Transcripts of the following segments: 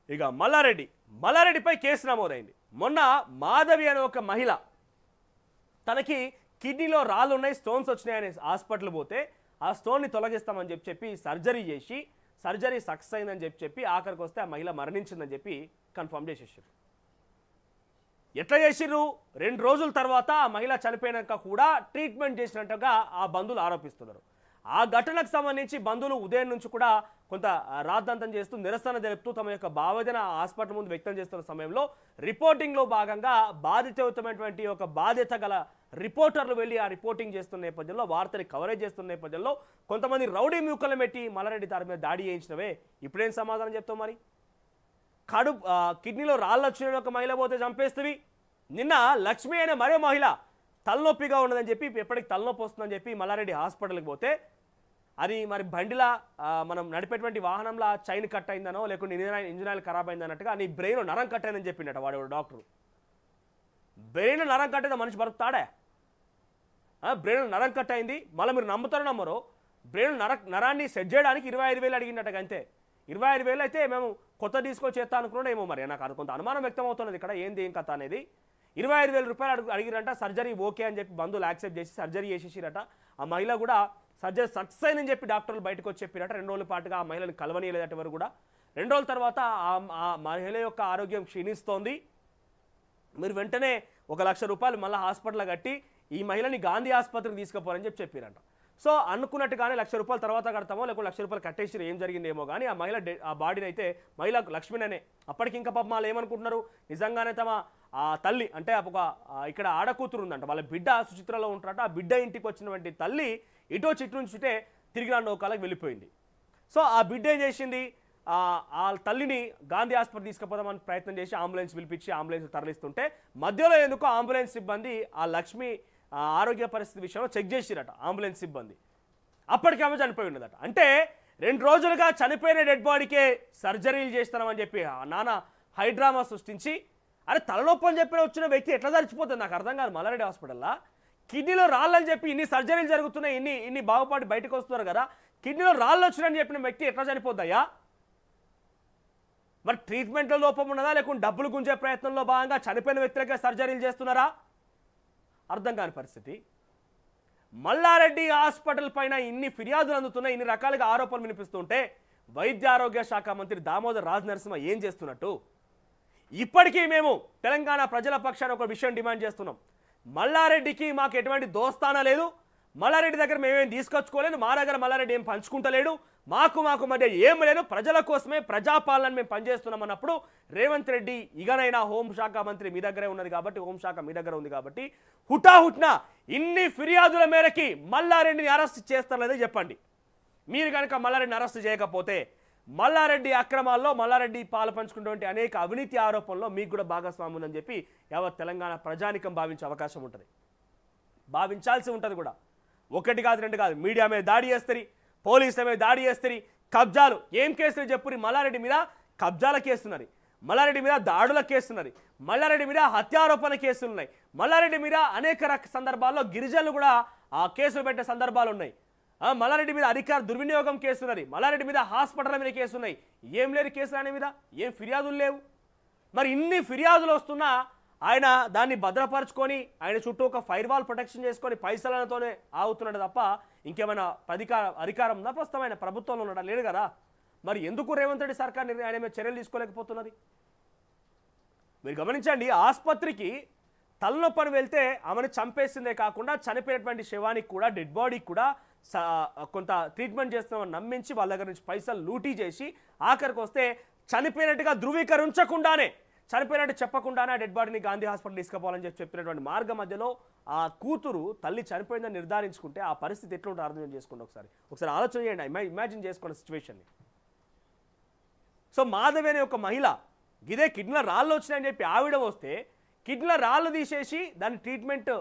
ఇక మల్లారెడ్డిపై కేసు నమోదైంది. మొన్న మాధవి అనే ఒక మహిళ తనకి కిడ్నీలో రాళ్ళు ఉన్నాయి, స్టోన్స్ వచ్చినాయని హాస్పిటల్ పోతే ఆ స్టోన్ని తొలగిస్తామని చెప్పి సర్జరీ చేసి సర్జరీ సక్సెస్ అయిందని చెప్పి ఆఖరికి వస్తే ఆ మహిళ మరణించిందని చెప్పి కన్ఫర్మ్ చేసేసారు. ఎట్లా చేసిర్రు? 2 రోజుల తర్వాత ఆ మహిళ చనిపోయినాక కూడా ట్రీట్మెంట్ చేసినట్టుగా ఆ బంధువులు ఆరోపిస్తున్నారు. ఆ ఘటనకు సంబంధించి బంధువులు ఉదయం నుంచి కూడా కొంత రాద్ధాంతం చేస్తూ నిరసన తెలుపుతూ తమ యొక్క భావన హాస్పిటల్ ముందు వ్యక్తం చేస్తున్న సమయంలో రిపోర్టింగ్లో భాగంగా బాధితమైనటువంటి ఒక బాధ్యత గల రిపోర్టర్లు వెళ్ళి ఆ రిపోర్టింగ్ చేస్తున్న నేపథ్యంలో వార్తని కవరేజ్ చేస్తున్న నేపథ్యంలో కొంతమంది రౌడీ మ్యూకలు పెట్టి మల్లారెడ్డి దారి మీద దాడి చేయించినవే. ఇప్పుడేం సమాధానం చెప్తావు? మరి కిడ్నీలో రాళ్ళు వచ్చిన ఒక మహిళ పోతే చంపేస్తుంది. నిన్న లక్ష్మి అనే మరో మహిళ తలనొప్పిగా ఉన్నదని చెప్పి ఎప్పటికి తలనొప్పి వస్తుందని చెప్పి మల్లారెడ్డి హాస్పిటల్కి పోతే అది మరి బండిలా మనం నడిపేటువంటి వాహనంలో చైన్ కట్ అయిందనో లేకుంటే ఇంజిన్ ఆయిల్ ఖరాబ్ అయిందన్నట్టుగా నీ బ్రెయిన్ నరం కట్ అయిందని చెప్పిండట వాడు డాక్టర్. బ్రెయిన్ నరం కట్ అయితే మనిషి బతుకుతాడా? బ్రెయిన్ నరం కట్ అయింది. మళ్ళీ మీరు నమ్ముతారో నమ్మరో బ్రెయిన్ నరాన్ని సెట్ చేయడానికి 25,000 అడిగినట్టుగా. అంతే 25,000 అయితే మేము కొత్త తీసుకొని చేస్తా అనుకున్నాడు ఏమో. మరి నాకు కొంత అనుమానం వ్యక్తం అవుతున్నది ఇక్కడ ఏంది ఏం కథ అనేది. 25,000 రూపాయలు అడిగిరంట. సర్జరీ ఓకే అని చెప్పి బంధువులు యాక్సెప్ట్ చేసి సర్జరీ చేసేసిరట. ఆ మహిళ కూడా సర్జరీ సక్సెస్ అయిందని చెప్పి డాక్టర్లు బయటకు వచ్చి చెప్పిరట. 2 రోజుల పాటుగా ఆ మహిళని కలవనీయలేదట ఎవరు కూడా. 2 రోజుల తర్వాత ఆ మహిళ యొక్క ఆరోగ్యం క్షీణిస్తోంది. మీరు వెంటనే 1,00,000 రూపాయలు మళ్ళీ హాస్పిటల్ కట్టి ఈ మహిళని గాంధీ ఆసుపత్రికి తీసుకుపోరని చెప్పిరంట. సో అనుకున్నట్టుగానే 1,00,000 రూపాయలు తర్వాత కడతామో లేకపోతే 1,00,000 రూపాయలు కట్టేసి ఏం జరిగిందేమో కానీ ఆ మహిళ ఆ బాడీని అయితే మహిళ లక్ష్మిననే అప్పటికి ఇంకా పాప వాళ్ళు ఏమనుకుంటున్నారు, నిజంగానే తమ ఆ తల్లి అంటే ఒక ఇక్కడ ఆడకూతురు ఉందంట, వాళ్ళ బిడ్డ సుచిత్రలో ఉంటారట. ఆ బిడ్డ ఇంటికి వచ్చినటువంటి తల్లి ఇటో చిట్టు నుంచి తిరిగి రాని నౌకాలకు వెళ్ళిపోయింది. సో ఆ బిడ్డ ఏం చేసింది, ఆ తల్లిని గాంధీ ఆసుపత్రి తీసుకుపోదామని ప్రయత్నం చేసి అంబులెన్స్ పిలిపించి అంబులెన్స్ తరలిస్తుంటే మధ్యలో ఎందుకో అంబులెన్స్ సిబ్బంది ఆ లక్ష్మి ఆరోగ్య పరిస్థితి విషయంలో చెక్ చేసిరట అంబులెన్స్ సిబ్బంది. అప్పటికి ఆమె చనిపోయి ఉన్నదట. అంటే 2 రోజులుగా చనిపోయిన డెడ్ బాడీకే సర్జరీలు చేస్తున్నామని చెప్పి నానా హైడ్రామా సృష్టించి అరే తలనొప్పి అని చెప్పిన వచ్చిన వ్యక్తి ఎట్లా చచ్చిపోతుంది నాకు అర్థం కాదు. మల్లారెడ్డి హాస్పిటల్లో కిడ్నీలో రాళ్ళని చెప్పి ఇన్ని సర్జరీలు జరుగుతున్నాయి, ఇన్ని బాగుపాటు బయటకు వస్తున్నారు కదా, కిడ్నీలో రాళ్ళు వచ్చినాయని చెప్పిన వ్యక్తి ఎట్లా చనిపోద్దయ్యా? మరి ట్రీట్మెంట్లో లోపం ఉన్నదా లేకుంటే డబ్బులు గుంజే ప్రయత్నంలో భాగంగా చనిపోయిన వ్యక్తులకే సర్జరీలు చేస్తున్నారా? అర్థం కాని పరిస్థితి. మల్లారెడ్డి హాస్పిటల్ పైన ఇన్ని ఫిర్యాదులు అందుతున్నాయి, ఇన్ని రకాలుగా ఆరోపణలు వినిపిస్తుంటే వైద్య ఆరోగ్య శాఖ మంత్రి దామోదర్ రాజ్ నరసింహ ఏం చేస్తున్నట్టు? ఇప్పటికీ మేము తెలంగాణ ప్రజల పక్షాన ఒక విషయం డిమాండ్ చేస్తున్నాం. మల్లారెడ్డికి మాకు ఎటువంటి దోస్తానా లేదు, మల్లారెడ్డి దగ్గర మేమేం తీసుకొచ్చుకోలేదు, మా దగ్గర మల్లారెడ్డి ఏం పంచుకుంటలేడు, మాకు మధ్య ఏం లేదు, ప్రజల కోసమే ప్రజాపాలన మేము పనిచేస్తున్నాం అన్నప్పుడు రేవంత్ రెడ్డి ఇకనైనా హోంశాఖ మంత్రి మీ దగ్గరే ఉన్నది కాబట్టి, హోంశాఖ మీ దగ్గర ఉంది కాబట్టి హుటాహుట్న ఇన్ని ఫిర్యాదుల మేరకి మల్లారెడ్డిని అరెస్ట్ చేస్తారనేది చెప్పండి. మీరు కనుక మల్లారెడ్డిని అరెస్ట్ చేయకపోతే మల్లారెడ్డి అక్రమాల్లో మల్లారెడ్డి పాలు పంచుకున్నటువంటి అనేక అవినీతి ఆరోపణలో మీకు కూడా భాగస్వామ్యం ఉందని చెప్పి యావత్ తెలంగాణ ప్రజానికం భావించే అవకాశం ఉంటుంది, భావించాల్సి ఉంటుంది కూడా. 1 కాదు 2 కాదు, మీడియా మీద దాడి చేస్తారు, పోలీసుల మీద దాడి చేస్తారు, కబ్జాలు ఏం కేసులు చెప్పురి. మల్లారెడ్డి మీద కబ్జాల కేసున్నది, మల్లారెడ్డి మీద దాడుల కేసున్నది, మల్లారెడ్డి మీద హత్యారోపణ కేసులు ఉన్నాయి, మల్లారెడ్డి మీద అనేక సందర్భాల్లో గిరిజనులు కూడా ఆ కేసులు పెట్టే సందర్భాలు ఉన్నాయి, మల్లారెడ్డి మీద అధికార దుర్వినియోగం కేసున్నది, మల్లారెడ్డి మీద హాస్పిటల్ మీద కేసు ఉన్నాయి. ఏం లేని కేసులు అనే మీద ఏం ఫిర్యాదులు లేవు. మరి ఇన్ని ఫిర్యాదులు వస్తున్నా ఆయన దాన్ని భద్రపరుచుకొని ఆయన చుట్టూ ఒక ఫైర్ వాల్ ప్రొటెక్షన్ చేసుకొని పైసలతోనే ఆగుతున్నాడు తప్ప ఇంకేమైనా అధికారం ఉందా? ప్రస్తుతం ఆయన ప్రభుత్వంలో ఉన్నాడా? లేడు కదా. మరి ఎందుకు రేవంత్ రెడ్డి సర్కార్ ఆయన మీద చర్యలు తీసుకోలేకపోతున్నది? మీరు గమనించండి, ఆసుపత్రికి తలనొప్పని వెళ్తే ఆమెను చంపేసిందే కాకుండా చనిపోయినటువంటి శవానికి కూడా డెడ్ బాడీకి కూడా కొంత ట్రీట్మెంట్ చేస్తున్నామని నమ్మించి వాళ్ళ దగ్గర నుంచి పైసలు లూటీ చేసి ఆఖరికి వస్తే చనిపోయినట్టుగా ధృవీకరించకుండానే చనిపోయినట్టు చెప్పకుండానే డెడ్ బాడీని గాంధీ హాస్పిటల్ తీసుకుపోవాలని చెప్పినటువంటి మార్గం మధ్యలో ఆ కూతురు తల్లి చనిపోయిందని నిర్ధారించుకుంటే ఆ పరిస్థితి ఎట్లుంటే అర్థం చేసుకోండి. ఒకసారి ఆలోచన చేయండి, ఇమాజిన్ చేసుకోండి సిచ్యువేషన్ని. సో మాధవి అనే ఒక మహిళ ఇదే కిడ్నీలో రాళ్ళు వచ్చినాయని చెప్పి ఆవిడ వస్తే కిడ్నీలో రాళ్ళు తీసేసి దాని ట్రీట్మెంట్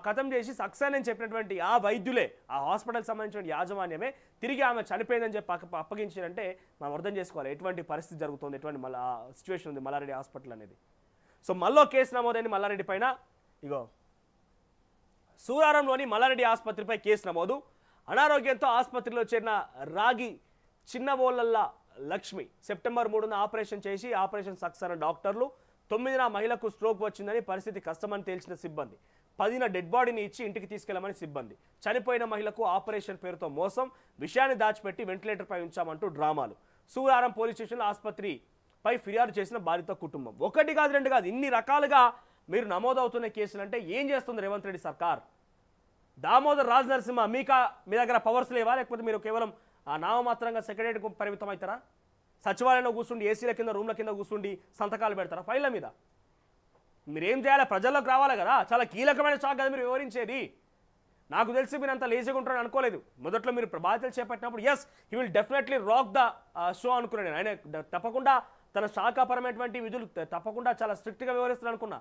ఖతం చేసి సక్సెస్ అని చెప్పినటువంటి ఆ వైద్యులే, ఆ హాస్పిటల్ సంబంధించిన యాజమాన్యమే తిరిగి ఆమె చనిపోయిందని చెప్పి అప్పగించారంటే మనం అర్థం చేసుకోవాలి ఎటువంటి పరిస్థితి జరుగుతుంది, ఎటువంటి సిచ్యువేషన్ ఉంది మల్లారెడ్డి హాస్పిటల్ అనేది. సో మళ్ళీ కేసు నమోదైంది మల్లారెడ్డి పైన. ఇగో సూరారంలోని మల్లారెడ్డి ఆసుపత్రిపై కేసు నమోదు. అనారోగ్యంతో ఆసుపత్రిలో చేరిన రాగి చిన్నవోళ్ళ లక్ష్మి సెప్టెంబర్ 3న ఆపరేషన్ చేసి ఆపరేషన్ సక్సెస్ అయిన డాక్టర్లు 9న మహిళకు స్ట్రోక్ వచ్చిందని పరిస్థితి కష్టమని తేల్చిన సిబ్బంది 10న డెడ్ బాడీని ఇచ్చి ఇంటికి తీసుకెళ్లమని సిబ్బంది చనిపోయిన మహిళకు ఆపరేషన్ పేరుతో మోసం విషయాన్ని దాచిపెట్టి వెంటిలేటర్పై ఉంచామంటూ డ్రామాలు సూరారం పోలీస్ స్టేషన్లో ఆసుపత్రిపై ఫిర్యాదు చేసిన బాధిత కుటుంబం ఒకటి కాదు రెండు కాదు ఇన్ని రకాలుగా మీరు నమోదవుతున్న కేసులు అంటే ఏం చేస్తుంది రేవంత్ రెడ్డి సర్కార్ దామోదర్ రాజ్ నరసింహ మీ దగ్గర పవర్స్ లేవా లేకపోతే మీరు కేవలం నామమాత్రంగా సెక్రటరీకి పరిమితం అవుతారా సచివాలయంలో కూర్చుండి ఏసీల కింద రూమ్ల కింద కూర్చుండి సంతకాలు పెడతారా ఫైళ్ళ మీద మీరేం చేయాలి ప్రజల్లోకి రావాలి కదా చాలా కీలకమైన శాఖ కదా మీరు వివరించేది నాకు తెలిసి మీరు అంత లేజీగా ఉంటారని అనుకోలేదు మొదట్లో మీరు బాధ్యతలు చేపట్టినప్పుడు yes he will definitely rock the show అనుకున్నాను ఆయన తప్పకుండా తన శాఖాపరమైనటువంటి విధులు తప్పకుండా చాలా స్ట్రిక్ట్గా వివరిస్తారు అనుకున్నా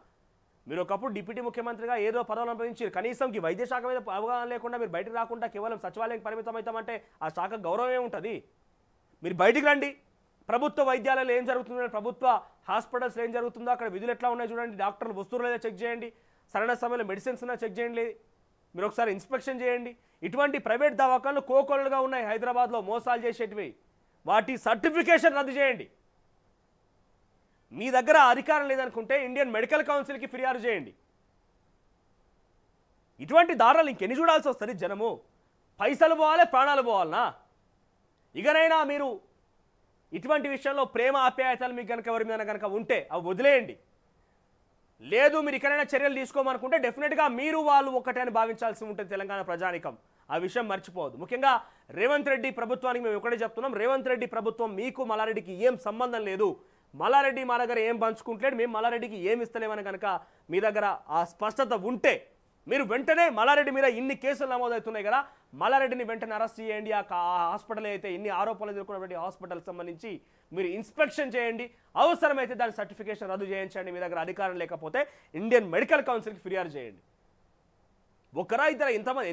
మీరు ఒకప్పుడు డిప్యూటీ ముఖ్యమంత్రిగా ఏదో పదవులు అనుభవించారు కనీసం ఈ వైద్య శాఖ మీద అవగాహన లేకుండా మీరు బయటకు రాకుండా కేవలం సచివాలయం పరిమితం అవుతామంటే ఆ శాఖ గౌరవం ఏముంటుంది మీరు బయటికి రండి ప్రభుత్వ వైద్యాలయాలు ఏం జరుగుతుందో ప్రభుత్వ హాస్పిటల్స్లో ఏం జరుగుతుందో అక్కడ విధులు ఎట్లా ఉన్నాయో చూడండి డాక్టర్లు వస్తువులు లేదా చెక్ చేయండి సరైన సమయంలో మెడిసిన్స్ ఉన్నా చెక్ చేయండి మీరు ఒకసారి ఇన్స్పెక్షన్ చేయండి ఇటువంటి ప్రైవేట్ దవాఖానలు కోకొల్లలుగా ఉన్నాయి హైదరాబాద్లో మోసాలు చేసేటివి వాటి సర్టిఫికేషన్ రద్దు చేయండి మీ దగ్గర అధికారం లేదనుకుంటే ఇండియన్ మెడికల్ కౌన్సిల్కి ఫిర్యాదు చేయండి ఇటువంటి దారులు ఇంకెన్ని చూడాల్సి వస్తుంది జనము పైసలు పోవాలి ప్రాణాలు పోవాలనా ఇకనైనా మీరు ఇటువంటి విషయంలో ప్రేమ ఆప్యాయతలు మీకు కనుక ఎవరి మీద కనుక ఉంటే అవి వదిలేయండి లేదు మీరు ఇకనైనా చర్యలు తీసుకోమనుకుంటే డెఫినెట్గా మీరు వాళ్ళు ఒక్కటే అని భావించాల్సి ఉంటుంది తెలంగాణ ప్రజానికం ఆ విషయం మర్చిపోవద్దు ముఖ్యంగా రేవంత్ రెడ్డి ప్రభుత్వానికి మేము ఒకటే చెప్తున్నాం రేవంత్ రెడ్డి ప్రభుత్వం మీకు మల్లారెడ్డికి ఏం సంబంధం లేదు మల్లారెడ్డి మా దగ్గర ఏం పంచుకుంటలేడు మేము మల్లారెడ్డికి ఏమి ఇస్తలేమని కనుక మీ దగ్గర ఆ స్పష్టత ఉంటే మీరు వెంటనే మల్లారెడ్డి మీద ఇన్ని కేసులు నమోదవుతున్నాయి కదా మల్లారెడ్డిని వెంటనే అరెస్ట్ చేయండి ఆ హాస్పిటల్ అయితే ఇన్ని ఆరోపణలు ఎదుర్కొన్నటువంటి హాస్పిటల్కి సంబంధించి మీరు ఇన్స్పెక్షన్ చేయండి అవసరమైతే దాని సర్టిఫికేషన్ రద్దు చేయించండి మీ దగ్గర అధికారం లేకపోతే ఇండియన్ మెడికల్ కౌన్సిల్కి ఫిర్యాదు చేయండి ఒకరా ఇద్దరు ఎంతమంది